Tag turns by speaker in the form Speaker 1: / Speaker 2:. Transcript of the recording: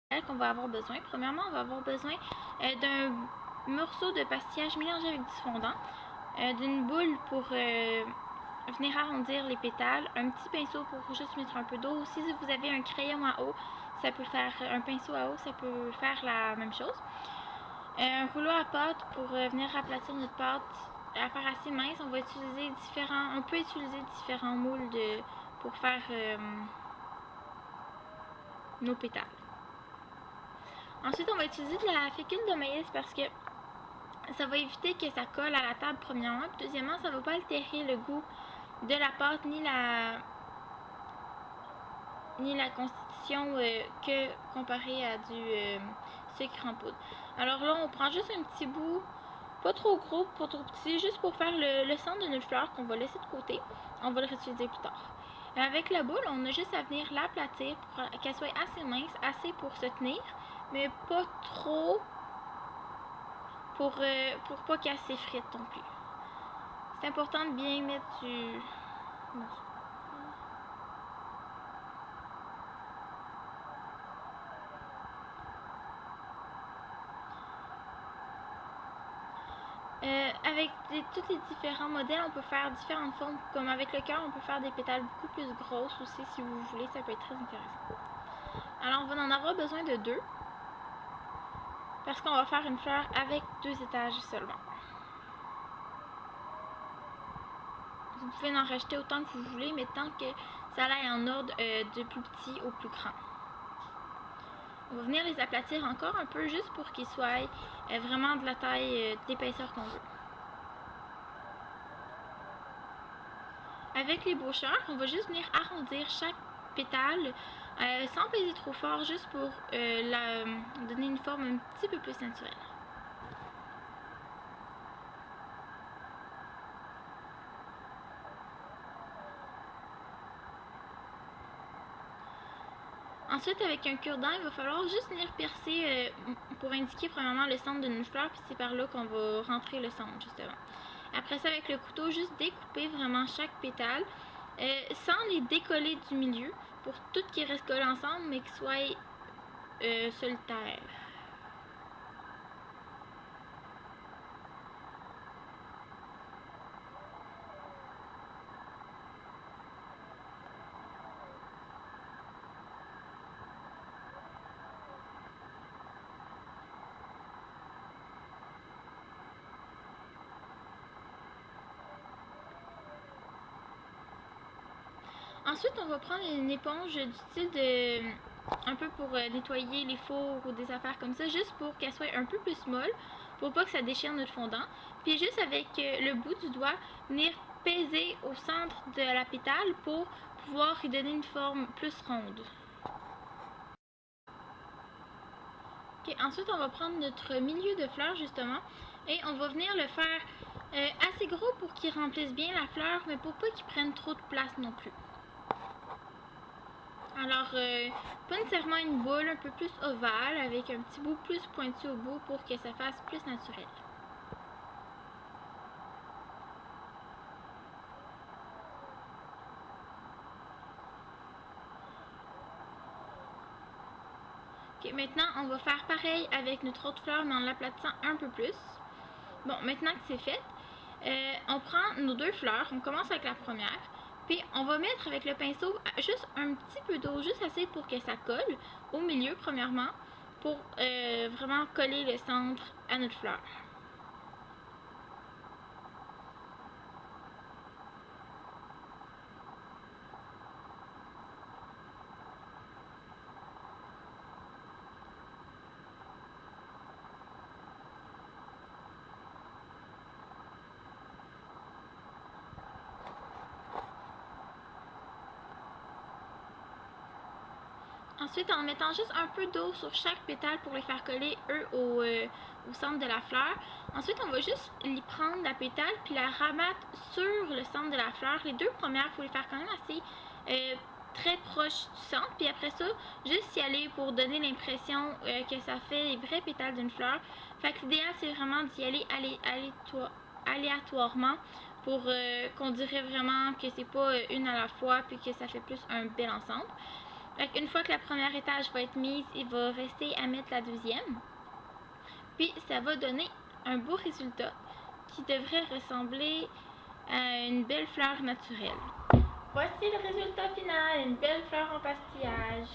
Speaker 1: qu'on va avoir besoin. Premièrement, on va avoir besoin d'un morceau de pastillage mélangé avec du fondant, d'une boule pour venir arrondir les pétales, un petit pinceau pour juste mettre un peu d'eau. Si vous avez un crayon à eau, ça peut faire un pinceau à eau, ça peut faire la même chose. Un rouleau à pâte pour venir aplatir notre pâte, à faire assez mince. On peut utiliser différents moules pour faire nos pétales. Ensuite, on va utiliser de la fécule de maïs parce que ça va éviter que ça colle à la table premièrement. Puis deuxièmement, ça ne va pas altérer le goût de la pâte ni la constitution que comparé à du sucre en poudre. Alors là, on prend juste un petit bout, pas trop gros, pas trop petit, juste pour faire le centre de notre fleur qu'on va laisser de côté. On va le réutiliser plus tard. Avec la boule, on a juste à venir l'aplatir pour qu'elle soit assez mince, assez pour se tenir, mais pas trop pour pas qu'elle s'effrite non plus. C'est important de bien mettre du... Avec tous les différents modèles, on peut faire différentes formes. Comme avec le cœur, on peut faire des pétales beaucoup plus grosses aussi si vous voulez, ça peut être très intéressant. Alors on va en avoir besoin de 2 parce qu'on va faire une fleur avec 2 étages seulement. Vous pouvez en rajouter autant que vous voulez, mais tant que ça aille en ordre du plus petit au plus grand. On va venir les aplatir encore un peu juste pour qu'ils soient vraiment de la taille d'épaisseur qu'on veut. Avec les brocheurs, on va juste venir arrondir chaque pétale sans peser trop fort, juste pour donner une forme un petit peu plus naturelle. Ensuite, avec un cure-dent, il va falloir juste venir percer pour indiquer premièrement le centre de notre fleur, puis c'est par là qu'on va rentrer le centre, justement. Après ça, avec le couteau, juste découper vraiment chaque pétale sans les décoller du milieu pour tout qui reste collé ensemble, mais qui soit solitaire. Ensuite, on va prendre une éponge du style de... un peu pour nettoyer les fours ou des affaires comme ça, juste pour qu'elle soit un peu plus molle, pour pas que ça déchire notre fondant. Puis juste avec le bout du doigt, venir peser au centre de la pétale pour pouvoir y donner une forme plus ronde. Okay, ensuite, on va prendre notre milieu de fleur justement et on va venir le faire assez gros pour qu'il remplisse bien la fleur, mais pour pas qu'il prenne trop de place non plus. Alors, pas nécessairement une boule un peu plus ovale avec un petit bout plus pointu au bout pour que ça fasse plus naturel. Ok, maintenant on va faire pareil avec notre autre fleur mais en l'aplatissant un peu plus. Bon, maintenant que c'est fait, on prend nos 2 fleurs, on commence avec la première. Puis on va mettre avec le pinceau juste un petit peu d'eau, juste assez pour que ça colle au milieu premièrement, pour vraiment coller le centre à notre fleur. Ensuite, en mettant juste un peu d'eau sur chaque pétale pour les faire coller, eux, au centre de la fleur. Ensuite, on va juste y prendre la pétale puis la rabattre sur le centre de la fleur. Les 2 premières, il faut les faire quand même assez très proches du centre. Puis après ça, juste y aller pour donner l'impression que ça fait les vrais pétales d'une fleur. Fait que l'idéal, c'est vraiment d'y aller aléatoirement pour qu'on dirait vraiment que c'est pas une à la fois puis que ça fait plus un bel ensemble. Une fois que la première étage va être mise, il va rester à mettre la deuxième. Puis ça va donner un beau résultat qui devrait ressembler à une belle fleur naturelle. Voici le résultat final, une belle fleur en pastillage.